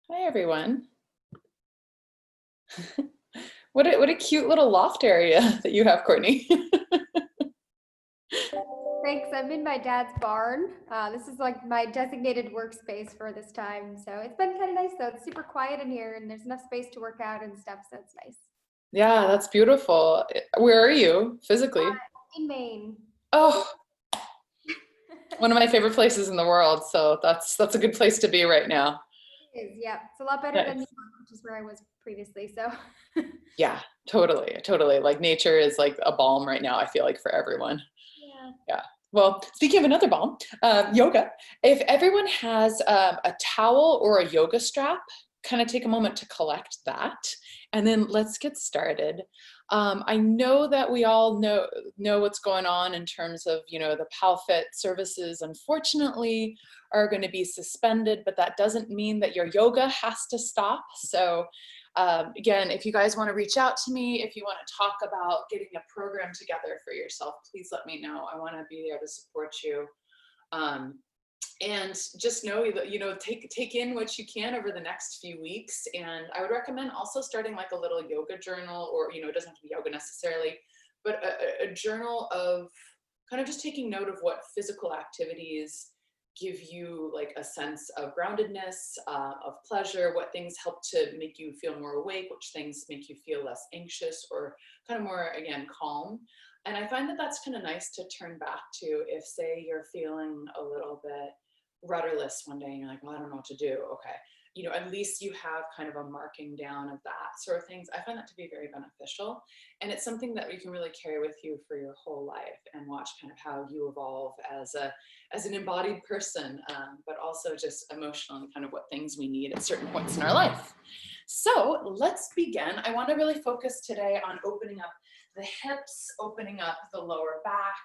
Hi, everyone. What a cute little loft area that you have, Courtney. Thanks. I'm in my dad's barn. This is like my designated workspace for this time. So it's been kind of nice though. It's super quiet in here and there's enough space to work out and stuff. So it's nice. Yeah, that's beautiful. Where are you physically? In Maine. Oh, one of my favorite places in the world. So that's a good place to be right now. It is, yeah. It's a lot better than New Nice. York, which is where I was previously. So Yeah, totally. Like nature is like a balm right now, I feel like for everyone. yeah. Yeah. Well, speaking of another balm, yoga. If everyone has a towel or a yoga strap, kind of take a moment to collect that, and then let's get started. I know that we all know what's going on in terms of the PalFit services. Unfortunately, are going to be suspended, but that doesn't mean that your yoga has to stop. So again, if you guys want to reach out to me, if you want to talk about getting a program together for yourself, please let me know. I want to be there to support you. And just know that, take in what you can over the next few weeks. And I would recommend also starting like a little yoga journal, or, it doesn't have to be yoga necessarily, but a journal of kind of just taking note of what physical activities give you like a sense of groundedness, of pleasure, what things help to make you feel more awake, which things make you feel less anxious or kind of more, again, calm. And I find that that's kind of nice to turn back to if, say, you're feeling a little bit rudderless one day and you're like, well, I don't know what to do. Okay. At least you have kind of a marking down of that sort of things. I find that to be very beneficial. And it's something that you can really carry with you for your whole life and watch kind of how you evolve as an embodied person, but also just emotionally kind of what things we need at certain points in our life. So let's begin. I want to really focus today on opening up the hips, opening up the lower back,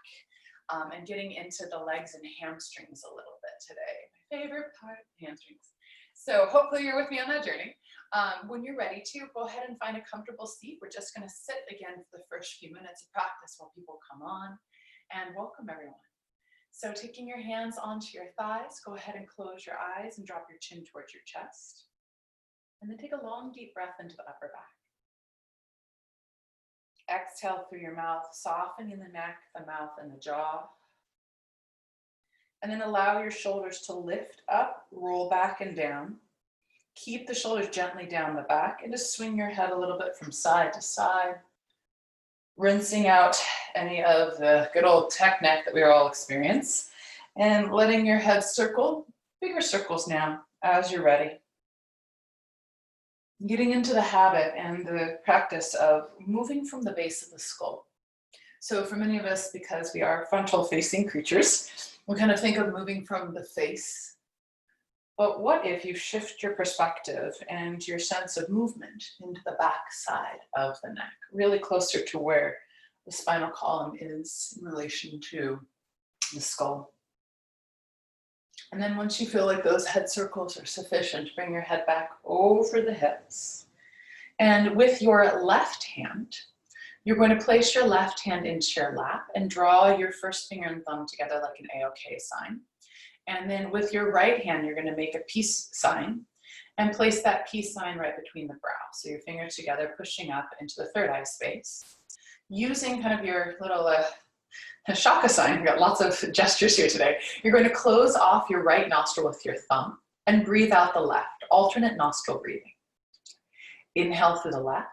and getting into the legs and hamstrings a little bit today. My favorite part, hamstrings. So hopefully you're with me on that journey. When you're ready to, go ahead and find a comfortable seat. We're just going to sit again for the first few minutes of practice while people come on, and welcome everyone. So taking your hands onto your thighs, go ahead and close your eyes and drop your chin towards your chest. And then take a long, deep breath into the upper back. Exhale through your mouth, softening the neck, the mouth, and the jaw. And then allow your shoulders to lift up, roll back and down. Keep the shoulders gently down the back and just swing your head a little bit from side to side. Rinsing out any of the good old tech neck that we all experience. And letting your head circle, bigger circles now as you're ready. Getting into the habit and the practice of moving from the base of the skull. So for many of us, because we are frontal facing creatures, we kind of think of moving from the face. But what if you shift your perspective and your sense of movement into the back side of the neck, really closer to where the spinal column is in relation to the skull. And then once you feel like those head circles are sufficient, bring your head back over the hips. And with your left hand, you're going to place your left hand into your lap and draw your first finger and thumb together like an A-OK sign. And then with your right hand, you're going to make a peace sign and place that peace sign right between the brow. So your fingers together, pushing up into the third eye space. Using kind of your little shaka sign, we've got lots of gestures here today. You're going to close off your right nostril with your thumb and breathe out the left, alternate nostril breathing. Inhale through the left.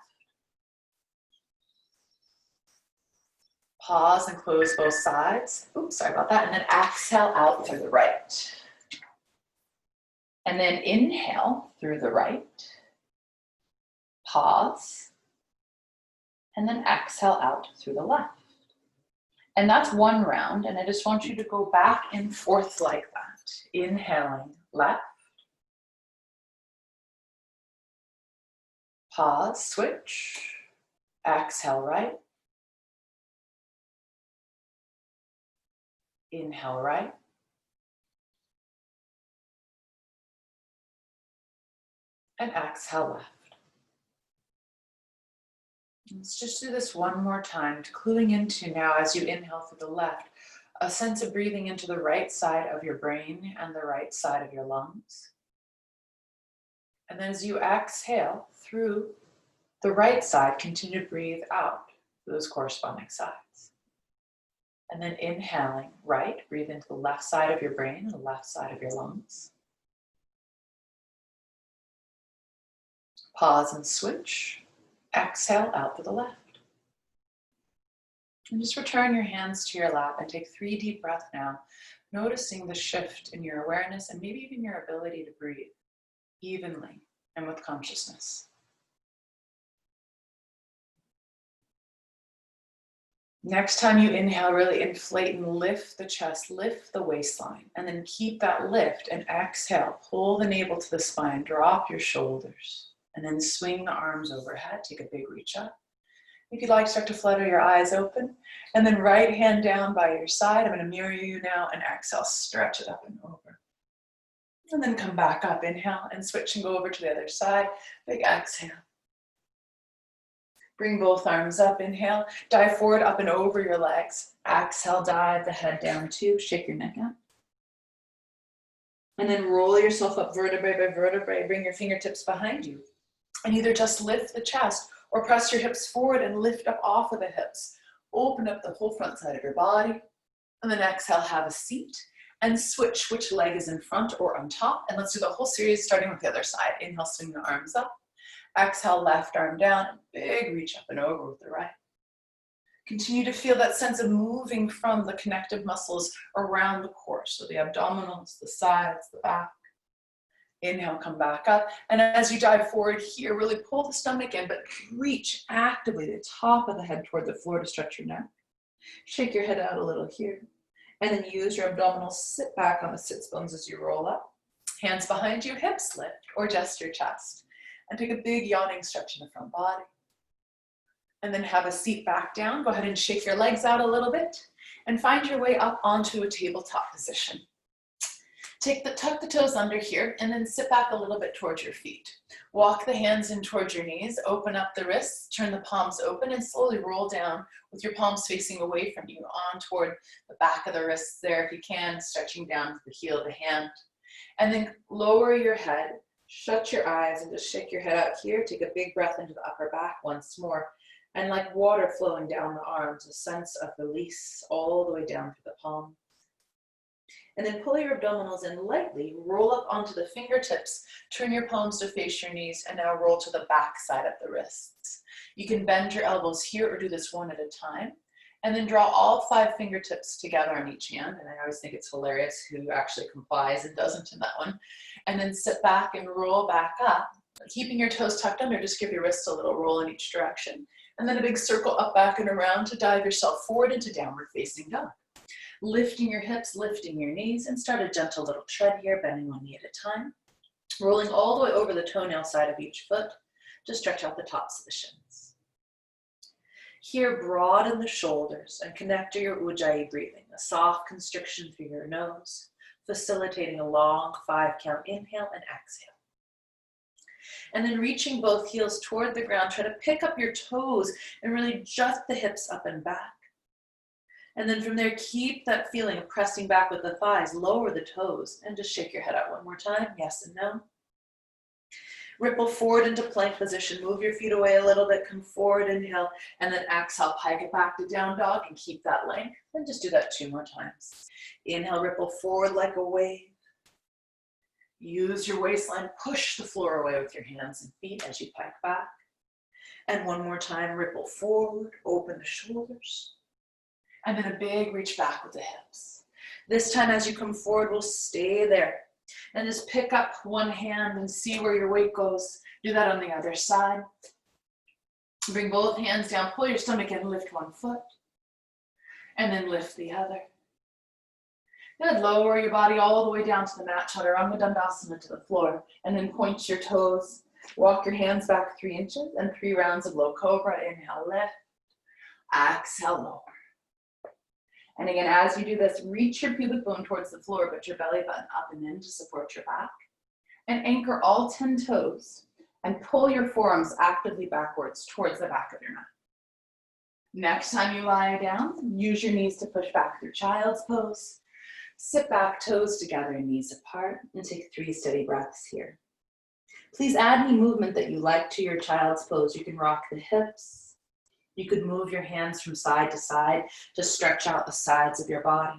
Pause and close both sides. Oops, sorry about that. And then exhale out through the right. And then inhale through the right. Pause. And then exhale out through the left. And that's one round. And I just want you to go back and forth like that. Inhaling left. Pause, switch. Exhale right. Inhale right. And exhale left. Let's just do this one more time, cluing into now as you inhale through the left, a sense of breathing into the right side of your brain and the right side of your lungs. And then as you exhale through the right side, continue to breathe out through those corresponding sides. And then inhaling right, breathe into the left side of your brain and the left side of your lungs. Pause and switch. Exhale out to the left. And just return your hands to your lap and take 3 deep breaths now, noticing the shift in your awareness and maybe even your ability to breathe evenly and with consciousness. Next time you inhale, really inflate and lift the chest, lift the waistline, and then keep that lift and exhale. Pull the navel to the spine, drop your shoulders, and then swing the arms overhead. Take a big reach up. If you'd like, start to flutter your eyes open, and then right hand down by your side. I'm going to mirror you now, and exhale, stretch it up and over. And then come back up, inhale, and switch and go over to the other side. Big exhale. Bring both arms up, inhale, dive forward, up and over your legs. Exhale, dive the head down too, shake your neck out. And then roll yourself up vertebrae by vertebrae, bring your fingertips behind you. And either just lift the chest or press your hips forward and lift up off of the hips. Open up the whole front side of your body. And then exhale, have a seat. And switch which leg is in front or on top. And let's do the whole series starting with the other side. Inhale, swing the arms up. Exhale, left arm down, big reach up and over with the right. Continue to feel that sense of moving from the connective muscles around the core. So the abdominals, the sides, the back. Inhale, come back up. And as you dive forward here, really pull the stomach in, but reach actively the top of the head toward the floor to stretch your neck. Shake your head out a little here. And then use your abdominals, sit back on the sits bones as you roll up. Hands behind you, hips lift, or just your chest. And take a big yawning stretch in the front body. And then have a seat back down. Go ahead and shake your legs out a little bit and find your way up onto a tabletop position. Tuck the toes under here and then sit back a little bit towards your feet. Walk the hands in towards your knees, open up the wrists, turn the palms open and slowly roll down with your palms facing away from you on toward the back of the wrists there if you can, stretching down to the heel of the hand. And then lower your head. Shut your eyes and just shake your head out here. Take a big breath into the upper back once more. And like water flowing down the arms, a sense of release all the way down to the palm. And then pull your abdominals in lightly, roll up onto the fingertips, turn your palms to face your knees, and now roll to the back side of the wrists. You can bend your elbows here or do this one at a time. And then draw all 5 fingertips together on each hand. And I always think it's hilarious who actually complies and doesn't in that one. And then sit back and roll back up. Keeping your toes tucked under, just give your wrists a little roll in each direction. And then a big circle up, back, and around to dive yourself forward into downward facing dog. Lifting your hips, lifting your knees, and start a gentle little tread here, bending one knee at a time. Rolling all the way over the toenail side of each foot to stretch out the tops of the shins. Here, broaden the shoulders and connect to your Ujjayi breathing, a soft constriction through your nose, facilitating a long 5-count inhale and exhale. And then reaching both heels toward the ground, try to pick up your toes and really jut the hips up and back. And then from there, keep that feeling of pressing back with the thighs, lower the toes, and just shake your head out one more time, yes and no. Ripple forward into plank position. Move your feet away a little bit. Come forward, inhale, and then exhale, pike it back to down dog and keep that length. And just do that 2 more times. Inhale, ripple forward like a wave. Use your waistline. Push the floor away with your hands and feet as you pike back. And one more time, ripple forward, open the shoulders. And then a big reach back with the hips. This time as you come forward, we'll stay there. And just pick up one hand and see where your weight goes. Do that on the other side. Bring both hands down, pull your stomach in, lift one foot. And then lift the other. Good, lower your body all the way down to the mat, Chaturanga Dandasana to the floor. And then point your toes. Walk your hands back 3 inches and 3 rounds of low cobra. Inhale, lift. Exhale, lower. And again, as you do this, reach your pubic bone towards the floor, but your belly button up and in to support your back. And anchor all 10 toes and pull your forearms actively backwards towards the back of your mat. Next time you lie down, use your knees to push back through child's pose. Sit back, toes together, knees apart, and take 3 steady breaths here. Please add any movement that you like to your child's pose. You can rock the hips. You could move your hands from side to side to stretch out the sides of your body.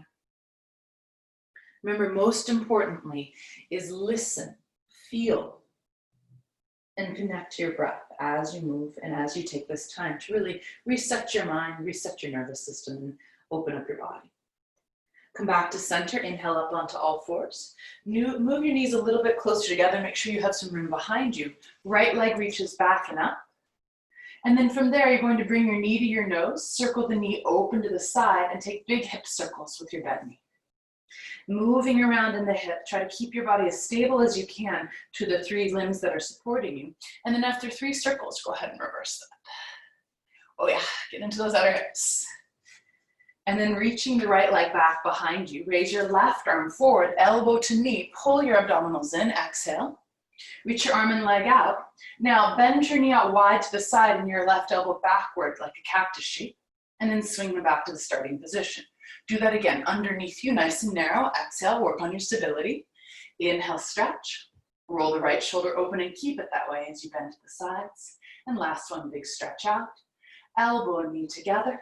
Remember, most importantly, is listen, feel, and connect to your breath as you move and as you take this time to really reset your mind, reset your nervous system, and open up your body. Come back to center, inhale up onto all fours. Move your knees a little bit closer together, make sure you have some room behind you. Right leg reaches back and up. And then from there, you're going to bring your knee to your nose, circle the knee open to the side, and take big hip circles with your bent knee. Moving around in the hip, try to keep your body as stable as you can to the 3 limbs that are supporting you. And then after 3 circles, go ahead and reverse that. Oh yeah, get into those outer hips. And then reaching the right leg back behind you, raise your left arm forward, elbow to knee, pull your abdominals in, exhale. Reach your arm and leg out. Now bend your knee out wide to the side and your left elbow backward like a cactus shape. And then swing them back to the starting position. Do that again, underneath you, nice and narrow. Exhale, work on your stability. Inhale, stretch. Roll the right shoulder open and keep it that way as you bend to the sides. And last one, big stretch out. Elbow and knee together.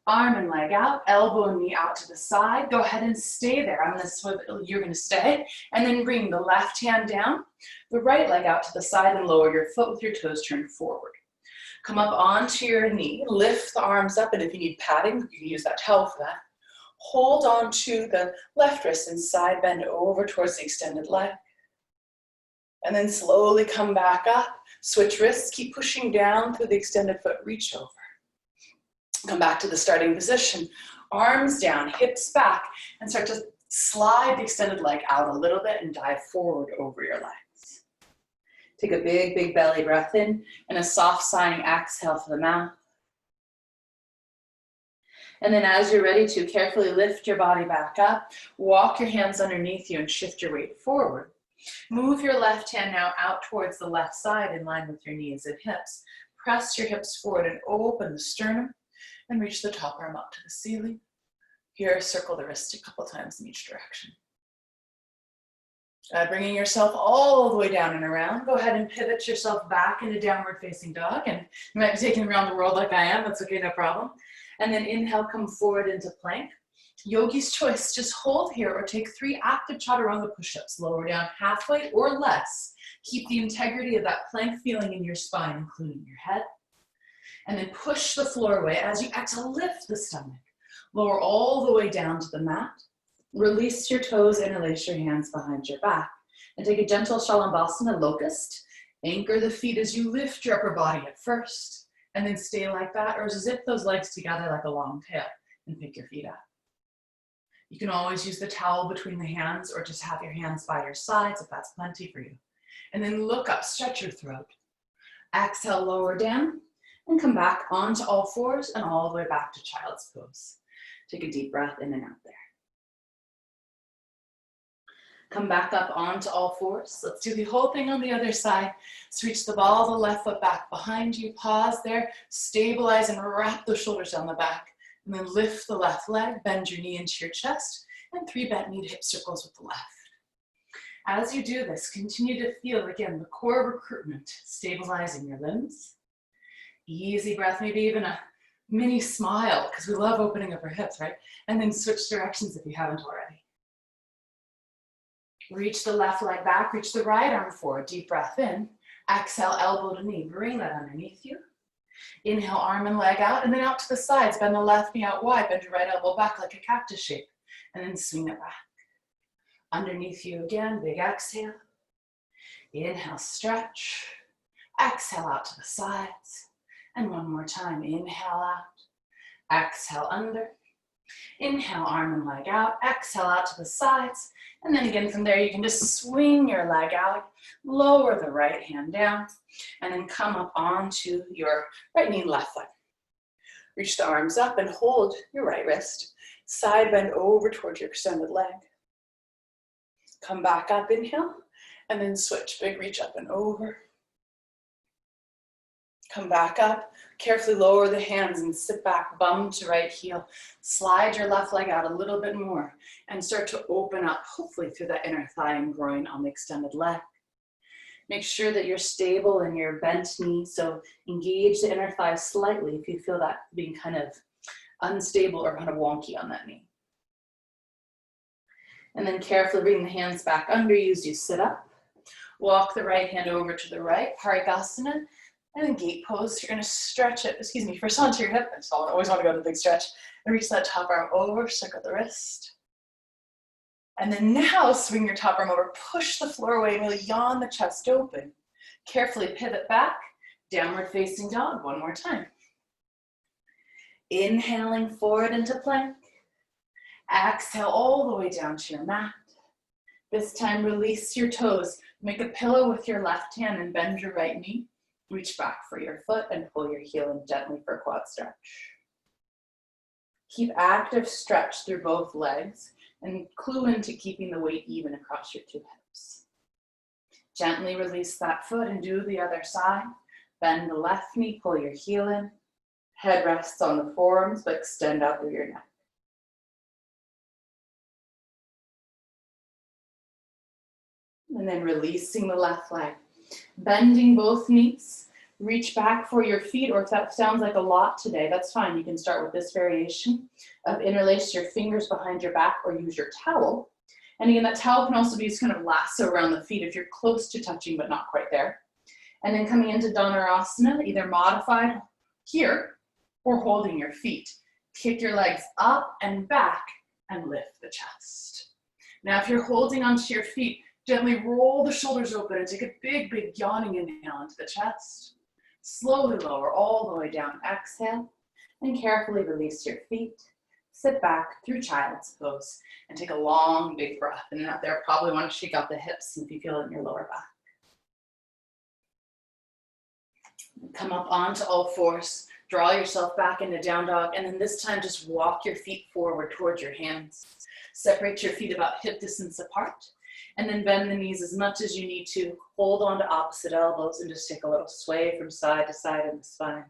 Arm and leg out, elbow and knee out to the side. Go ahead and stay there. I'm gonna swivel, you're gonna stay. And then bring the left hand down, the right leg out to the side and lower your foot with your toes turned forward. Come up onto your knee, lift the arms up, and if you need padding, you can use that towel for that. Hold on to the left wrist and side bend over towards the extended leg. And then slowly come back up, switch wrists, keep pushing down through the extended foot, reach over. Come back to the starting position, arms down, hips back, and start to slide the extended leg out a little bit and dive forward over your legs. Take a big, big belly breath in and a soft sighing exhale for the mouth. And then as you're ready to, carefully lift your body back up, walk your hands underneath you and shift your weight forward. Move your left hand now out towards the left side in line with your knees and hips. Press your hips forward and open the sternum. And reach the top arm up to the ceiling. Here, circle the wrist a couple times in each direction. Bringing yourself all the way down and around. Go ahead and pivot yourself back into downward facing dog. And you might be taking around the world like I am. That's okay, no problem. And then inhale, come forward into plank. Yogi's choice, just hold here or take 3 active chaturanga push-ups. Lower down halfway or less. Keep the integrity of that plank feeling in your spine, including your head. And then push the floor away. As you exhale, lift the stomach. Lower all the way down to the mat. Release your toes, interlace your hands behind your back. And take a gentle Shalabhasana, locust. Anchor the feet as you lift your upper body at first. And then stay like that, or zip those legs together like a long tail and pick your feet up. You can always use the towel between the hands or just have your hands by your sides if that's plenty for you. And then look up, stretch your throat. Exhale, lower down. And come back onto all fours and all the way back to child's pose. Take a deep breath in and out there. Come back up onto all fours. Let's do the whole thing on the other side. So reach the ball of the left foot back behind you. Pause there. Stabilize and wrap the shoulders down the back. And then lift the left leg. Bend your knee into your chest. And 3 bent knee to hip circles with the left. As you do this, continue to feel, again, the core recruitment, stabilizing your limbs. Easy breath, maybe even a mini smile, because we love opening up our hips, right? And then switch directions if you haven't already. Reach the left leg back, reach the right arm forward, deep breath in. Exhale, elbow to knee, bring that underneath you. Inhale, arm and leg out, and then out to the sides. Bend the left knee out wide, bend your right elbow back like a cactus shape, and then swing it back. Underneath you again, big exhale. Inhale, stretch. Exhale out to the sides. And one more time, inhale out, exhale under. Inhale, arm and leg out, exhale out to the sides. And then again from there, you can just swing your leg out, lower the right hand down, and then come up onto your right knee and left leg. Reach the arms up and hold your right wrist. Side bend over towards your extended leg. Come back up, inhale, and then switch, big reach up and over. Come back up, carefully lower the hands and sit back, bum to right heel. Slide your left leg out a little bit more and start to open up, hopefully through that inner thigh and groin on the extended leg. Make sure that you're stable in your bent knee, so engage the inner thigh slightly if you feel that being kind of unstable or kind of wonky on that knee. And then carefully bring the hands back under you as you sit up. Walk the right hand over to the right, Parigasana, and then gate pose. You're gonna stretch it, first onto your hip. I always want to go to the big stretch. And reach that top arm over, circle the wrist. And then now swing your top arm over, push the floor away, and really yawn the chest open. Carefully pivot back, downward facing dog, one more time. Inhaling forward into plank. Exhale all the way down to your mat. This time release your toes. Make a pillow with your left hand and bend your right knee. Reach back for your foot and pull your heel in gently for a quad stretch. Keep active stretch through both legs and clue into keeping the weight even across your two hips. Gently release that foot and do the other side. Bend the left knee, pull your heel in. Head rests on the forearms, but extend out through your neck. And then releasing the left leg. Bending both knees. Reach back for your feet, or if that sounds like a lot today, that's fine. You can start with this variation of interlace your fingers behind your back or use your towel. And again, that towel can also be used kind of lasso around the feet if you're close to touching but not quite there. And then coming into Dhanurasana, either modified here or holding your feet. Kick your legs up and back and lift the chest. Now, if you're holding onto your feet, gently roll the shoulders open and take a big, big yawning inhale into the chest. Slowly lower all the way down, exhale, and carefully release your feet. Sit back through child's pose and take a long, big breath. And out there, probably want to shake out the hips if you feel it in your lower back. Come up onto all fours, draw yourself back into down dog, and then this time just walk your feet forward towards your hands. Separate your feet about hip distance apart. And then bend the knees as much as you need to. Hold on to opposite elbows and just take a little sway from side to side in the spine.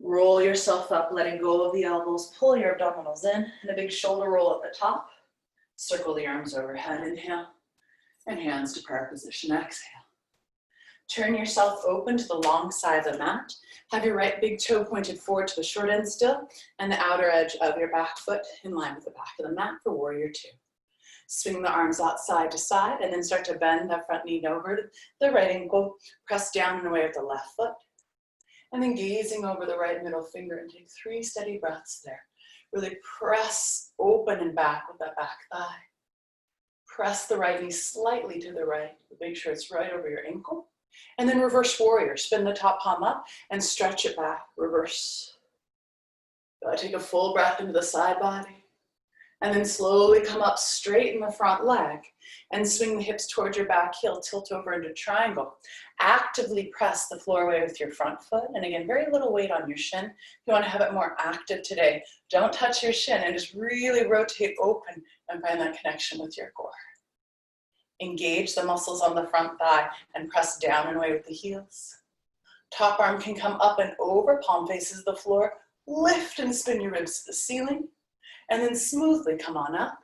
Roll yourself up, letting go of the elbows. Pull your abdominals in and a big shoulder roll at the top. Circle the arms overhead, inhale, and hands to prayer position, exhale. Turn yourself open to the long side of the mat. Have your right big toe pointed forward to the short end still, and the outer edge of your back foot in line with the back of the mat for warrior two. Swing the arms out side to side, and then start to bend that front knee over the right ankle. Press down and away with the left foot. And then gazing over the right middle finger and take 3 steady breaths there. Really press open and back with that back thigh. Press the right knee slightly to the right. Make sure it's right over your ankle. And then reverse warrior. Spin the top palm up and stretch it back. Reverse. Take a full breath into the side body. And then slowly come up straight in the front leg and swing the hips towards your back heel, tilt over into triangle. Actively press the floor away with your front foot. And again, very little weight on your shin. If you want to have it more active today, don't touch your shin and just really rotate open and find that connection with your core. Engage the muscles on the front thigh and press down and away with the heels. Top arm can come up and over, palm faces the floor. Lift and spin your ribs to the ceiling. And then smoothly come on up.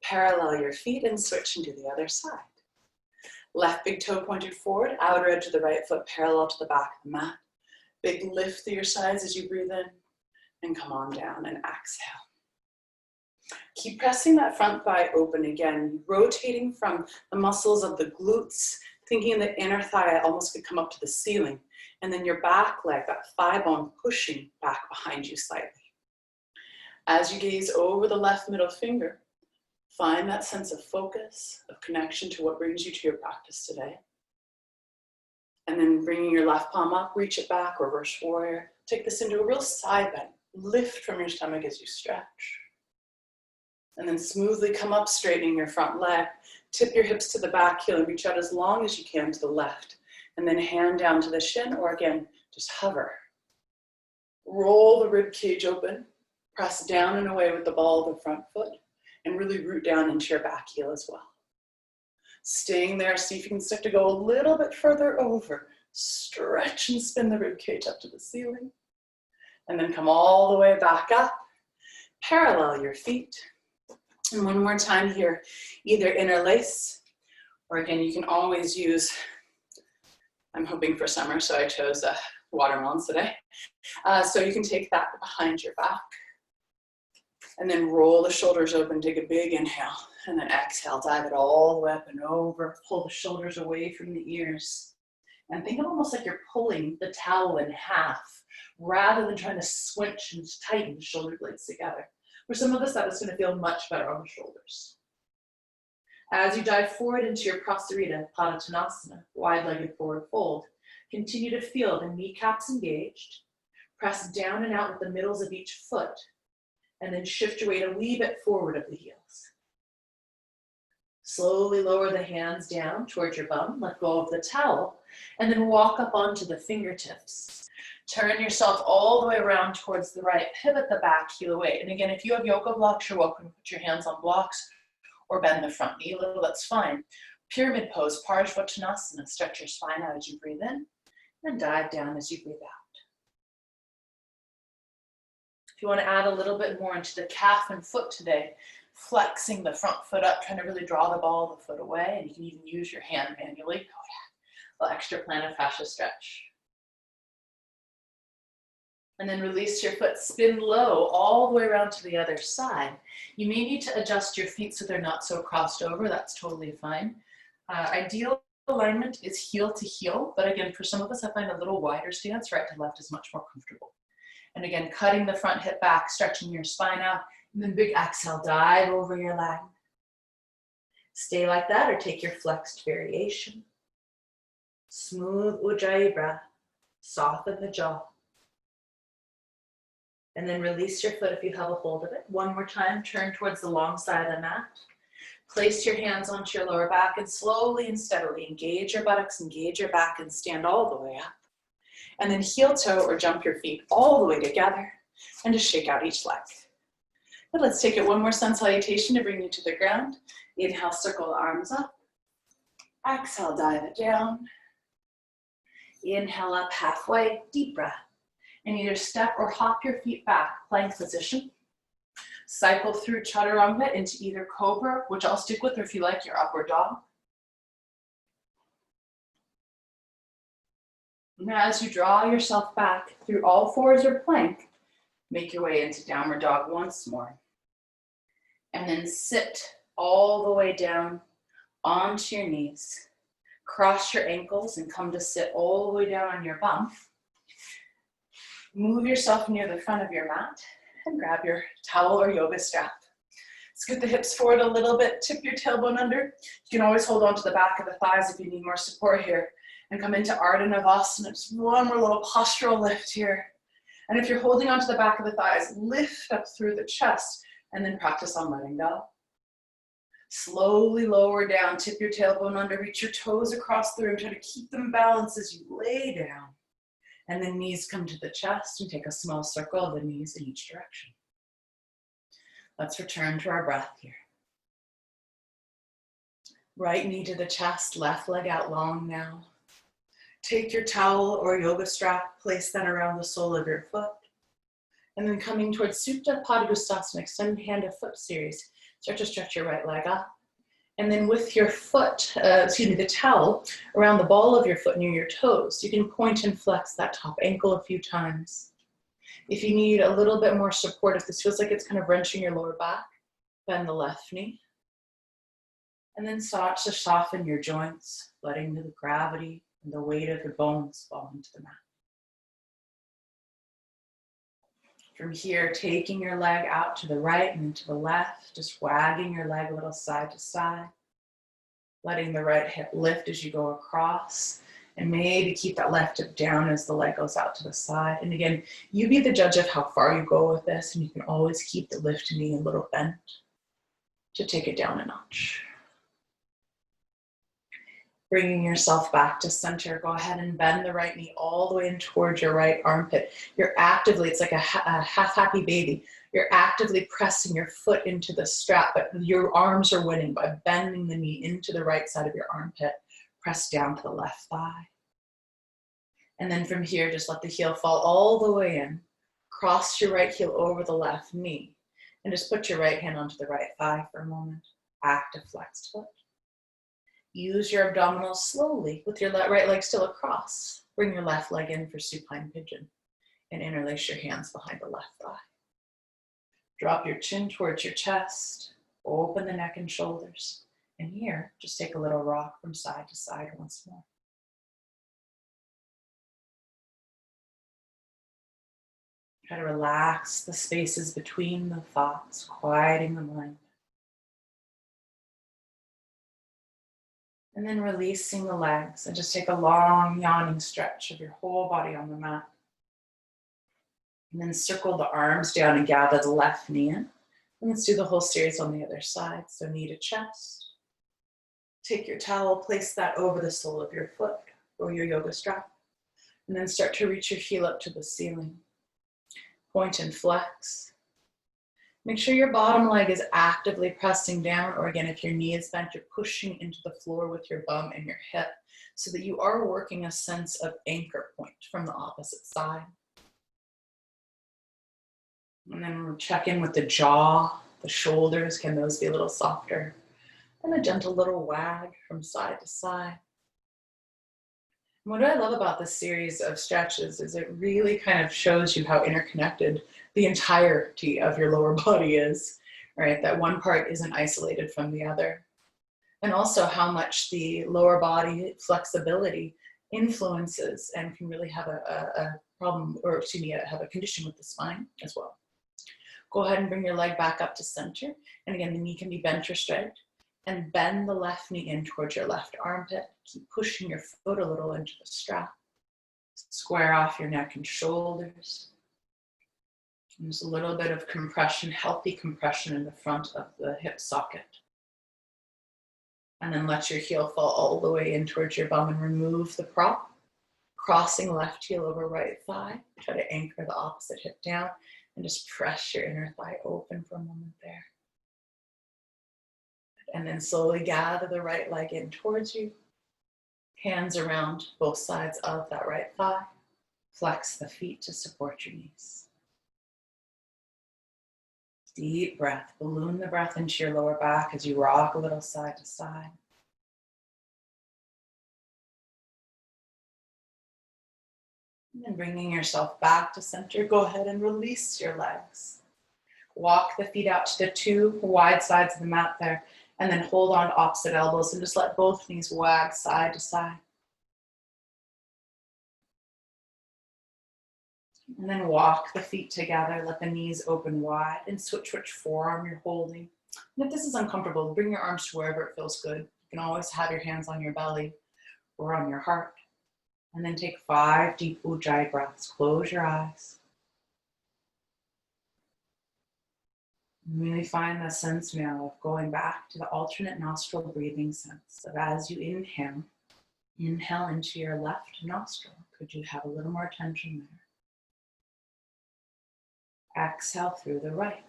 Parallel your feet and switch into the other side. Left big toe pointed forward, outer edge of the right foot parallel to the back of the mat. Big lift through your sides as you breathe in and come on down and exhale. Keep pressing that front thigh open again, rotating from the muscles of the glutes, thinking the inner thigh almost could come up to the ceiling, and then your back leg, that thigh bone pushing back behind you slightly. As you gaze over the left middle finger, find that sense of focus, of connection to what brings you to your practice today. And then bringing your left palm up, reach it back, reverse warrior. Take this into a real side bend. Lift from your stomach as you stretch. And then smoothly come up, straightening your front leg. Tip your hips to the back heel and reach out as long as you can to the left. And then hand down to the shin, or again, just hover. Roll the rib cage open. Press down and away with the ball of the front foot. And really root down into your back heel as well. Staying there, see if you can start to go a little bit further over. Stretch and spin the rib cage up to the ceiling. And then come all the way back up. Parallel your feet. And one more time here, either interlace Or again, you can always use, I'm hoping for summer, so I chose watermelons today. So you can take that behind your back and then roll the shoulders open, take a big inhale, and then exhale, dive it all the way up and over, pull the shoulders away from the ears. And think of almost like you're pulling the towel in half rather than trying to squinch and tighten the shoulder blades together. For some of us, that is going to feel much better on the shoulders. As you dive forward into your posterior, Padottanasana, wide-legged forward fold, continue to feel the kneecaps engaged, press down and out with the middles of each foot, and then shift your weight a wee bit forward of the heels. Slowly lower the hands down towards your bum, let go of the towel, and then walk up onto the fingertips. Turn yourself all the way around towards the right, pivot the back heel away. And again, if you have yoga blocks, you're welcome to put your hands on blocks or bend the front knee a little, that's fine. Pyramid pose, Parsvottanasana, stretch your spine out as you breathe in, and dive down as you breathe out. If you want to add a little bit more into the calf and foot today, flexing the front foot up, trying to really draw the ball of the foot away, and you can even use your hand manually. Oh yeah, a little extra plantar fascia stretch. And then release your foot, spin low all the way around to the other side. You may need to adjust your feet so they're not so crossed over, that's totally fine. Ideal alignment is heel to heel, but again, for some of us, I find a little wider stance, right to left is much more comfortable. And again, cutting the front hip back, stretching your spine out, and then big exhale, dive over your leg. Stay like that or take your flexed variation. Smooth Ujjayi breath, soften the jaw. And then release your foot if you have a hold of it. One more time, turn towards the long side of the mat. Place your hands onto your lower back and slowly and steadily engage your buttocks, engage your back, and stand all the way up. And then heel toe or jump your feet all the way together and just shake out each leg. But let's take it one more sun salutation to bring you to the ground. Inhale, circle the arms up. Exhale, dive it down. Inhale up halfway, deep breath. And either step or hop your feet back, plank position. Cycle through chaturanga into either cobra, which I'll stick with, or if you like, your upward dog. And as you draw yourself back through all fours or plank, make your way into downward dog once more. And then sit all the way down onto your knees. Cross your ankles and come to sit all the way down on your bum. Move yourself near the front of your mat and grab your towel or yoga strap. Scoot the hips forward a little bit, tip your tailbone under. You can always hold on to the back of the thighs if you need more support here. And come into Ardha Navasana. Just one more little postural lift here. And if you're holding onto the back of the thighs, lift up through the chest and then practice on letting go. Slowly lower down, tip your tailbone under, reach your toes across the room, try to keep them balanced as you lay down. And then knees come to the chest and take a small circle of the knees in each direction. Let's return to our breath here. Right knee to the chest, left leg out long now. Take your towel or yoga strap, place that around the sole of your foot. And then coming towards Supta Padangusthasana, extend hand to foot series. Start to stretch your right leg up. And then with your foot, the towel around the ball of your foot near your toes, you can point and flex that top ankle a few times. If you need a little bit more support, if this feels like it's kind of wrenching your lower back, bend the left knee. And then start to soften your joints, letting the gravity and the weight of your bones fall into the mat. From here, taking your leg out to the right and to the left, just wagging your leg a little side to side, letting the right hip lift as you go across, and maybe keep that left hip down as the leg goes out to the side. And again, you be the judge of how far you go with this, and you can always keep the lift knee a little bent to take it down a notch. Bringing yourself back to center, go ahead and bend the right knee all the way in towards your right armpit. You're actively, it's like a half happy baby. You're actively pressing your foot into the strap, but your arms are winning by bending the knee into the right side of your armpit. Press down to the left thigh. And then from here, just let the heel fall all the way in. Cross your right heel over the left knee. And just put your right hand onto the right thigh for a moment. Active flexed foot. Use your abdominals slowly with your right leg still across. Bring your left leg in for supine pigeon and interlace your hands behind the left thigh. Drop your chin towards your chest, open the neck and shoulders. And here, just take a little rock from side to side once more. Try to relax the spaces between the thoughts, quieting the mind. And then releasing the legs and just take a long yawning stretch of your whole body on the mat. And then circle the arms down and gather the left knee in. And let's do the whole series on the other side. So knee to chest. Take your towel, place that over the sole of your foot or your yoga strap. And then start to reach your heel up to the ceiling. Point and flex. Make sure your bottom leg is actively pressing down, or again, if your knee is bent, you're pushing into the floor with your bum and your hip so that you are working a sense of anchor point from the opposite side. And then we'll check in with the jaw, the shoulders. Can those be a little softer? And a gentle little wag from side to side. And what I love about this series of stretches is it really kind of shows you how interconnected the entirety of your lower body is, right? That one part isn't isolated from the other. And also how much the lower body flexibility influences and can really have a problem, or excuse me, have a condition with the spine as well. Go ahead and bring your leg back up to center. And again, the knee can be bent or straight. And bend the left knee in towards your left armpit. Keep pushing your foot a little into the strap. Square off your neck and shoulders. And there's a little bit of compression, healthy compression in the front of the hip socket. And then let your heel fall all the way in towards your bum and remove the prop. Crossing left heel over right thigh. Try to anchor the opposite hip down and just press your inner thigh open for a moment there. And then slowly gather the right leg in towards you. Hands around both sides of that right thigh. Flex the feet to support your knees. Deep breath. Balloon the breath into your lower back as you rock a little side to side. And then bringing yourself back to center, go ahead and release your legs. Walk the feet out to the two wide sides of the mat there. And then hold on to opposite elbows and just let both knees wag side to side. And then walk the feet together, let the knees open wide and switch which forearm you're holding. And if this is uncomfortable, bring your arms to wherever it feels good. You can always have your hands on your belly or on your heart. And then take 5 deep ujjayi breaths. Close your eyes. Really find the sense now of going back to the alternate nostril breathing sense of as you inhale, inhale into your left nostril. Could you have a little more tension there? Exhale through the right.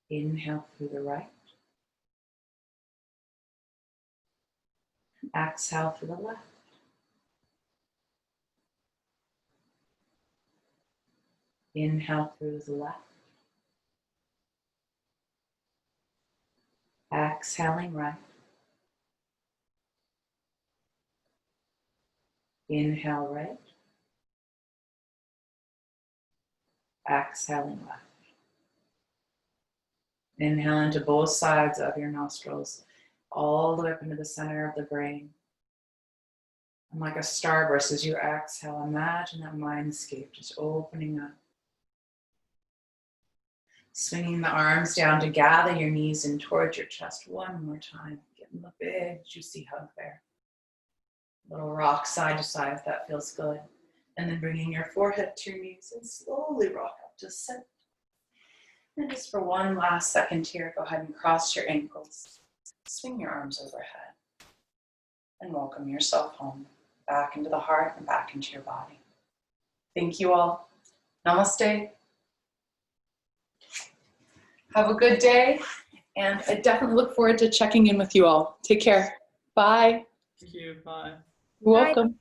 Inhale through the right. Exhale through the left. Inhale through the left. Exhaling right. Inhale right. Exhaling left. Inhale into both sides of your nostrils, all the way up into the center of the brain. And like a starburst as you exhale, imagine that mindscape just opening up. Swinging the arms down to gather your knees in towards your chest one more time. Getting the big, juicy hug there. Little rock side to side if that feels good. And then bringing your forehead to your knees and slowly rock up to sit. And just for one last second here, go ahead and cross your ankles. Swing your arms overhead. And welcome yourself home. Back into the heart and back into your body. Thank you all. Namaste. Have a good day, and I definitely look forward to checking in with you all. Take care. Bye. Thank you. Bye. You're welcome.